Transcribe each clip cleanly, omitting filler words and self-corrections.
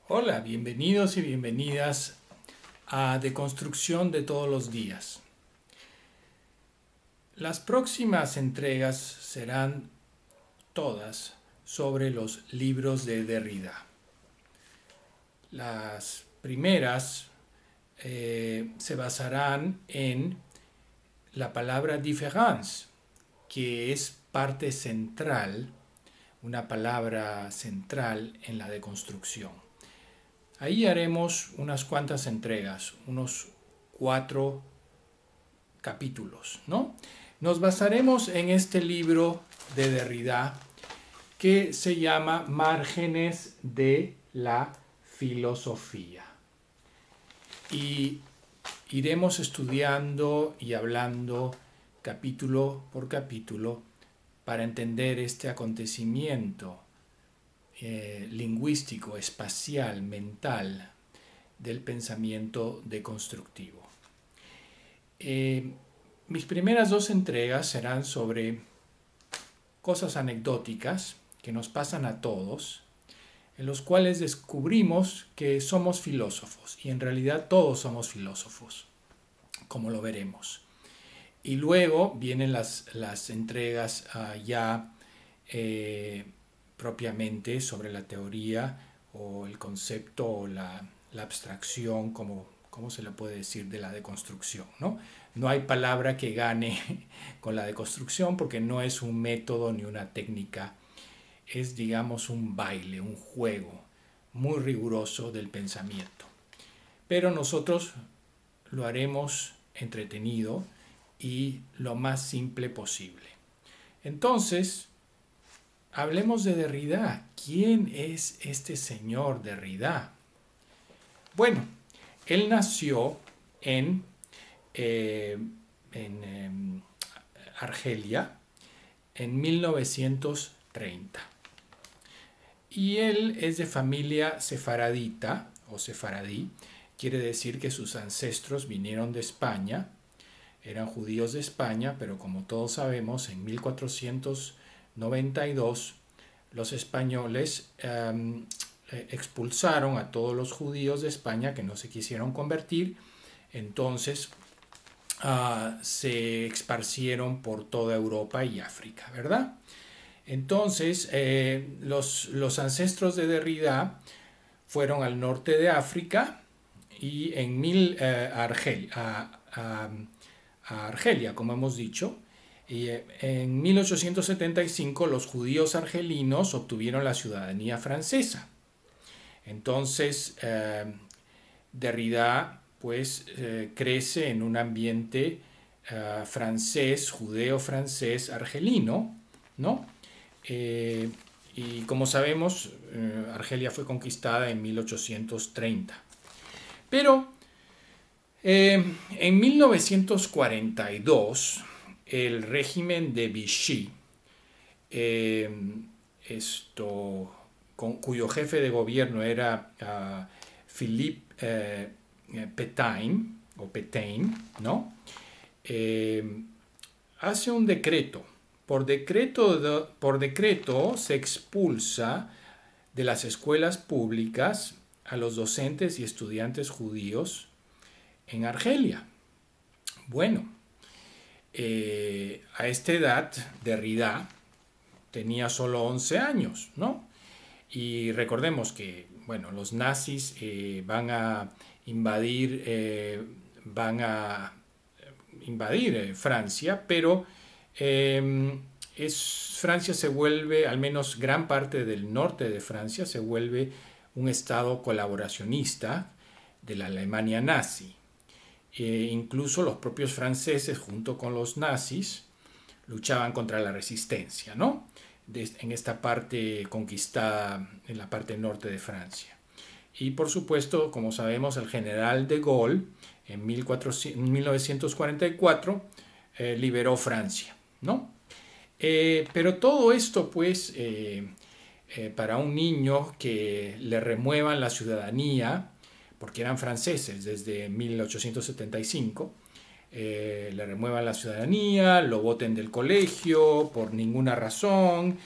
Hola, bienvenidos y bienvenidas a Deconstrucción de todos los días. Las próximas entregas serán todas sobre los libros de Derrida. Las primeras se basarán en la palabra différence, que es parte central, una palabra central en la deconstrucción. Ahí haremos unas cuantas entregas, unos 4 capítulos, ¿no? Nos basaremos en este libro de Derrida que se llama Márgenes de la Filosofía. Y iremos estudiando y hablando capítulo por capítulo para entender este acontecimiento lingüístico, espacial, mental del pensamiento deconstructivo. Mis primeras 2 entregas serán sobre cosas anecdóticas que nos pasan a todos, en los cuales descubrimos que somos filósofos y en realidad todos somos filósofos, como lo veremos. Y luego vienen las entregas ya propiamente sobre la teoría o el concepto o la abstracción, como se le puede decir, de la deconstrucción, ¿no? No hay palabra que gane con la deconstrucción porque no es un método ni una técnica, es digamos un baile, un juego muy riguroso del pensamiento. Pero nosotros lo haremos entretenido y lo más simple posible. Entonces, hablemos de Derrida. ¿Quién es este señor Derrida? Bueno, él nació en Argelia en 1930. Y él es de familia sefaradita o sefaradí. Quiere decir que sus ancestros vinieron de España, eran judíos de España, pero como todos sabemos, en 1492 los españoles expulsaron a todos los judíos de España que no se quisieron convertir. Entonces se esparcieron por toda Europa y África, ¿verdad? Entonces los ancestros de Derrida fueron al norte de África y a Argelia, como hemos dicho. Y en 1875 los judíos argelinos obtuvieron la ciudadanía francesa. Entonces Derrida pues crece en un ambiente francés, judeo-francés, argelino, ¿no? Y como sabemos, Argelia fue conquistada en 1830. Pero en 1942, el régimen de Vichy, cuyo jefe de gobierno era Philippe Pétain, o Pétain, ¿no? Hace un decreto. Por decreto se expulsa de las escuelas públicas a los docentes y estudiantes judíos en Argelia. Bueno, a esta edad Derrida tenía solo 11 años, ¿no? Y recordemos que, bueno, los nazis van a invadir Francia, pero Francia se vuelve, al menos gran parte del norte de Francia, se vuelve un estado colaboracionista de la Alemania nazi. Incluso los propios franceses, junto con los nazis, luchaban contra la resistencia, ¿no? En esta parte conquistada, en la parte norte de Francia. Y por supuesto, como sabemos, el general de Gaulle en 1944 liberó Francia, ¿no? Pero todo esto, pues, para un niño que le remuevan la ciudadanía, porque eran franceses desde 1875, le remuevan la ciudadanía, lo boten del colegio por ninguna razón,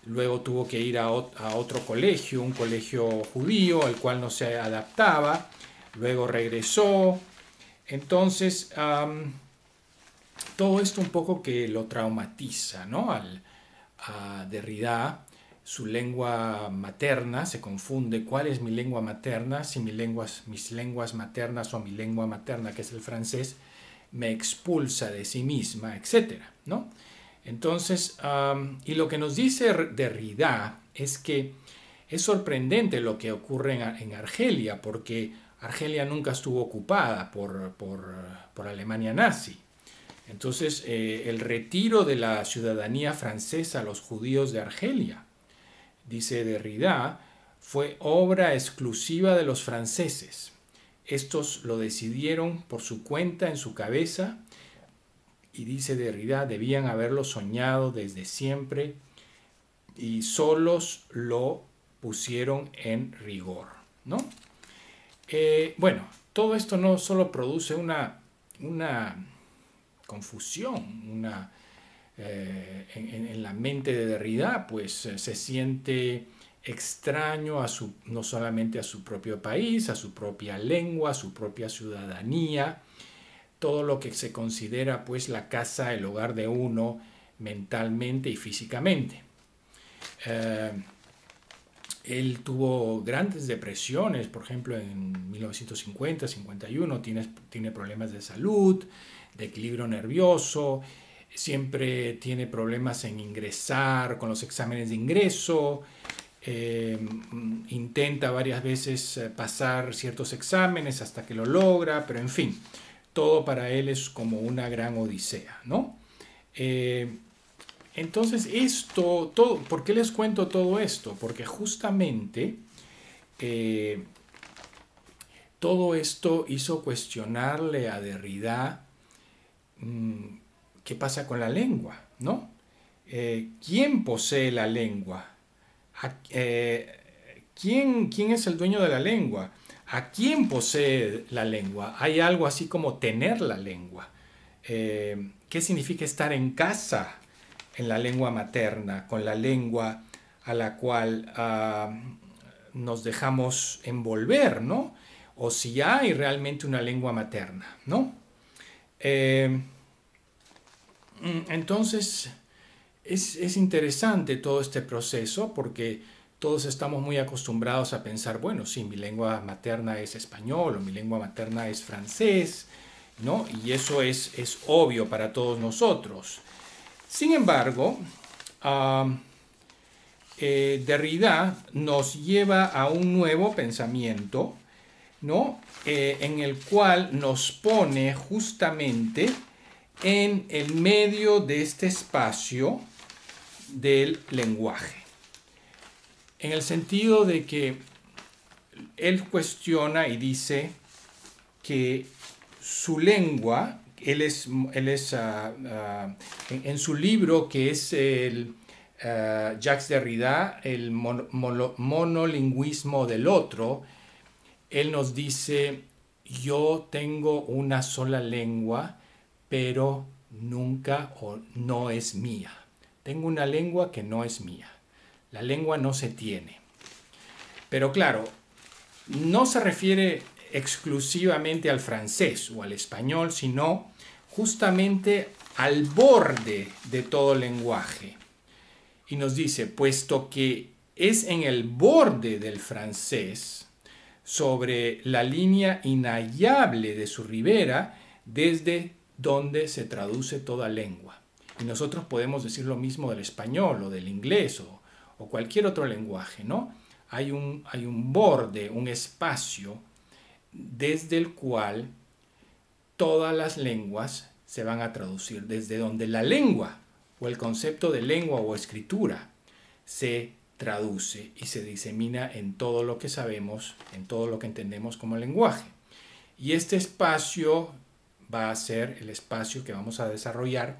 luego tuvo que ir a otro colegio, un colegio judío al cual no se adaptaba, luego regresó. Entonces, todo esto un poco que lo traumatiza, ¿no? A Derrida, su lengua materna, se confunde cuál es mi lengua materna, si mis lenguas maternas o mi lengua materna, que es el francés, me expulsa de sí misma, etcétera, ¿no? Entonces, y lo que nos dice Derrida es que es sorprendente lo que ocurre en Argelia, porque Argelia nunca estuvo ocupada por Alemania nazi. Entonces, el retiro de la ciudadanía francesa a los judíos de Argelia, dice Derrida, fue obra exclusiva de los franceses. Estos lo decidieron por su cuenta en su cabeza y dice Derrida, debían haberlo soñado desde siempre y solos lo pusieron en rigor, ¿no? Bueno, todo esto no solo produce una confusión, en la mente de Derrida, pues se siente extraño no solamente a su propio país, a su propia lengua, a su propia ciudadanía, todo lo que se considera pues la casa, el hogar de uno mentalmente y físicamente. Eh, Él tuvo grandes depresiones, por ejemplo, en 1950-51 tiene problemas de salud, de equilibrio nervioso, siempre tiene problemas en ingresar con los exámenes de ingreso, intenta varias veces pasar ciertos exámenes hasta que lo logra, pero en fin, todo para él es como una gran odisea, ¿no? Entonces, ¿por qué les cuento todo esto? Porque justamente eh, todo esto hizo cuestionarle a Derrida mmm, qué pasa con la lengua, ¿no? ¿Quién posee la lengua? ¿Quién es el dueño de la lengua? ¿A quién posee la lengua? Hay algo así como tener la lengua. ¿Qué significa estar en casa en la lengua materna, con la lengua a la cual nos dejamos envolver, ¿no? O si hay realmente una lengua materna, ¿no? Eh, entonces, es interesante todo este proceso porque todos estamos muy acostumbrados a pensar, bueno, sí, mi lengua materna es español o mi lengua materna es francés, ¿no? Y eso es obvio para todos nosotros. Sin embargo, Derrida nos lleva a un nuevo pensamiento, ¿no? En el cual nos pone justamente en el medio de este espacio del lenguaje. En el sentido de que él cuestiona y dice que su lengua, en su libro que es Jacques Derrida, el monolingüismo del otro, él nos dice, yo tengo una sola lengua, pero nunca o no es mía. Tengo una lengua que no es mía. La lengua no se tiene. Pero claro, no se refiere exclusivamente al francés o al español, sino justamente al borde de todo lenguaje. Y nos dice, puesto que es en el borde del francés, sobre la línea inhallable de su ribera, desde donde se traduce toda lengua. Y nosotros podemos decir lo mismo del español o del inglés o cualquier otro lenguaje, ¿no? Hay un borde, un espacio desde el cual todas las lenguas se van a traducir, desde donde la lengua o el concepto de lengua o escritura se traduce y se disemina en todo lo que sabemos, en todo lo que entendemos como lenguaje. Y este espacio va a ser el espacio que vamos a desarrollar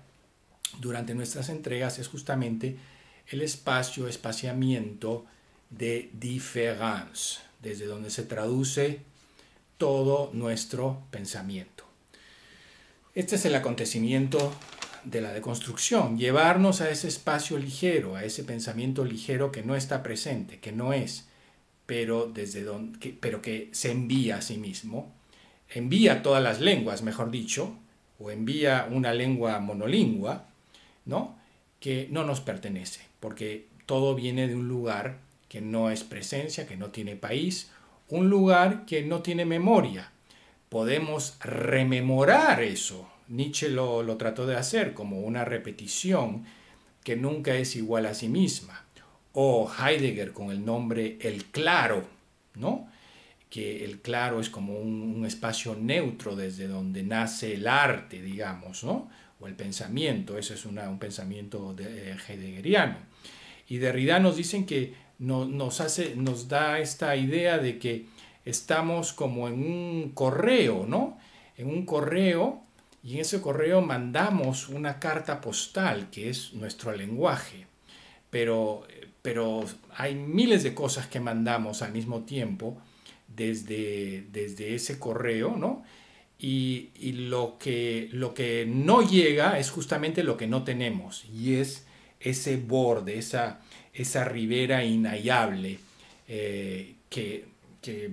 durante nuestras entregas, es justamente el espaciamiento de différence, desde donde se traduce todo nuestro pensamiento. Este es el acontecimiento de la deconstrucción, llevarnos a ese espacio ligero, a ese pensamiento ligero que no está presente, que no es, pero, pero que se envía a sí mismo, envía todas las lenguas, mejor dicho, o envía una lengua monolingua, ¿no? Que no nos pertenece, porque todo viene de un lugar que no es presencia, que no tiene país, un lugar que no tiene memoria. Podemos rememorar eso. Nietzsche lo trató de hacer como una repetición que nunca es igual a sí misma. O Heidegger con el nombre el claro, ¿no? Que el claro es como un espacio neutro desde donde nace el arte, digamos, ¿no? O el pensamiento, ese es un pensamiento heideggeriano. Y Derrida nos dicen que nos da esta idea de que estamos como en un correo, ¿no? En un correo, y en ese correo mandamos una carta postal, que es nuestro lenguaje. Pero, pero hay miles de cosas que mandamos al mismo tiempo desde ese correo, ¿no? Y lo que no llega es justamente lo que no tenemos, y es ese borde, esa ribera inhallable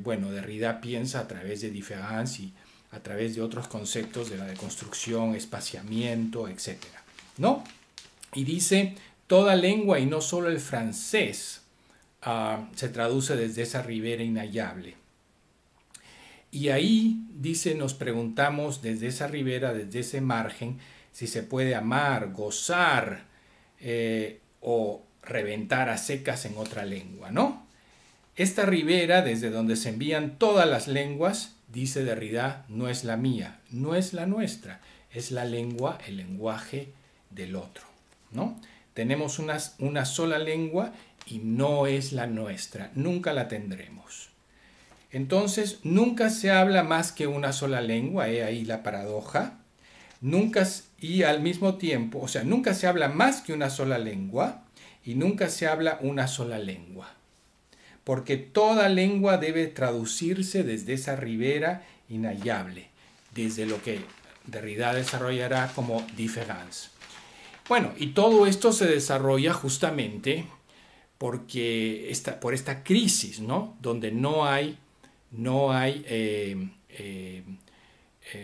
bueno, Derrida piensa a través de Différance y a través de otros conceptos de la deconstrucción, espaciamiento, etcétera, ¿no? Y dice, toda lengua y no solo el francés se traduce desde esa ribera inhallable. Y ahí, dice, nos preguntamos desde esa ribera, desde ese margen, si se puede amar, gozar o reventar a secas en otra lengua, ¿no? Esta ribera, desde donde se envían todas las lenguas, dice Derrida, no es la mía, no es la nuestra, es la lengua, el lenguaje del otro, ¿no? Tenemos una sola lengua y no es la nuestra, nunca la tendremos. Entonces, nunca se habla más que una sola lengua, he ahí la paradoja. Nunca, y al mismo tiempo, o sea, nunca se habla más que una sola lengua y nunca se habla una sola lengua. Porque toda lengua debe traducirse desde esa ribera inhallable, desde lo que Derrida desarrollará como différance. Bueno, y todo esto se desarrolla justamente porque por esta crisis, ¿no? Donde no hay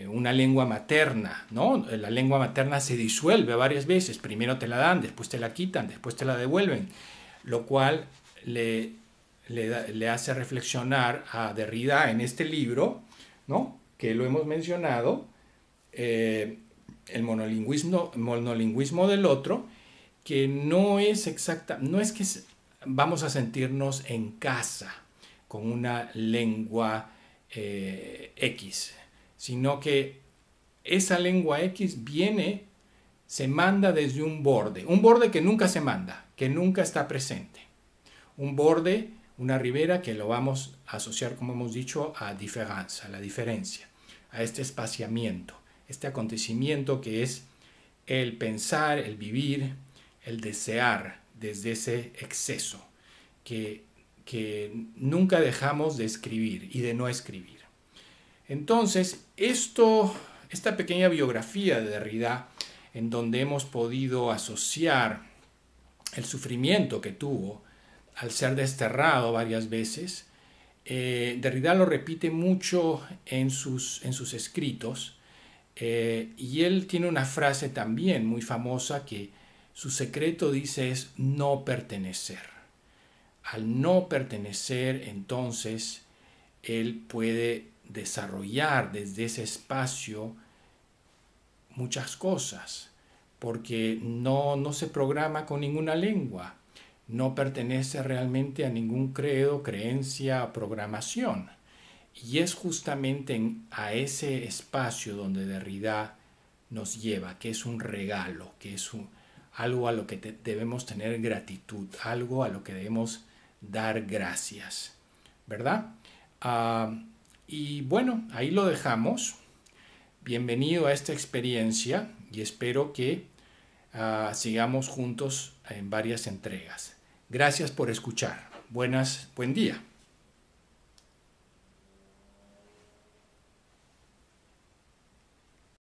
una lengua materna, ¿no? La lengua materna se disuelve varias veces, primero te la dan, después te la quitan, después te la devuelven, lo cual le hace reflexionar a Derrida en este libro, ¿no? Que lo hemos mencionado, el monolingüismo del otro, que no es exacta, no es que vamos a sentirnos en casa con una lengua X, sino que esa lengua X se manda desde un borde que nunca se manda, que nunca está presente. Un borde, una ribera que lo vamos a asociar, como hemos dicho, a différance, a la diferencia, a este espaciamiento, este acontecimiento que es el pensar, el vivir, el desear desde ese exceso que nunca dejamos de escribir y de no escribir. Entonces, esta pequeña biografía de Derrida, en donde hemos podido asociar el sufrimiento que tuvo al ser desterrado varias veces, Derrida lo repite mucho en sus escritos, y él tiene una frase también muy famosa que su secreto, dice, es no pertenecer. Al no pertenecer, entonces, él puede desarrollar desde ese espacio muchas cosas, porque no se programa con ninguna lengua, no pertenece realmente a ningún credo, creencia, programación. Y es justamente a ese espacio donde Derrida nos lleva, que es un regalo, que es algo a lo que debemos tener gratitud, algo a lo que debemos dar gracias, ¿verdad? Y bueno, ahí lo dejamos. Bienvenido a esta experiencia y espero que sigamos juntos en varias entregas. Gracias por escuchar. Buen día.